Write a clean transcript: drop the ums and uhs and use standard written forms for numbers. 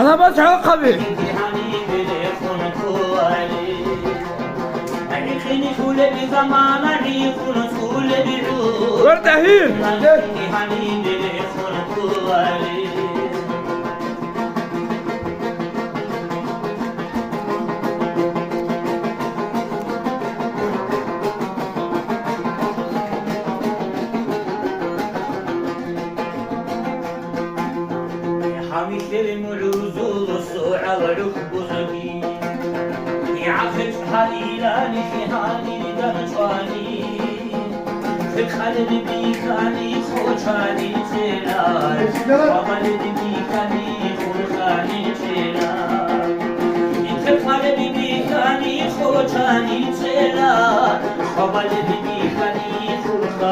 أنا بسعى قبي وارتهين حميشرم العزول الصوع والركبزني يعفف حليلاني في هاني دمشاني في الخلد بيكاني خوشاني تلال وخلد بيكاني خوشاني تلال في الخلد بيكاني خوشاني تلال وخلد بيكاني خوشاني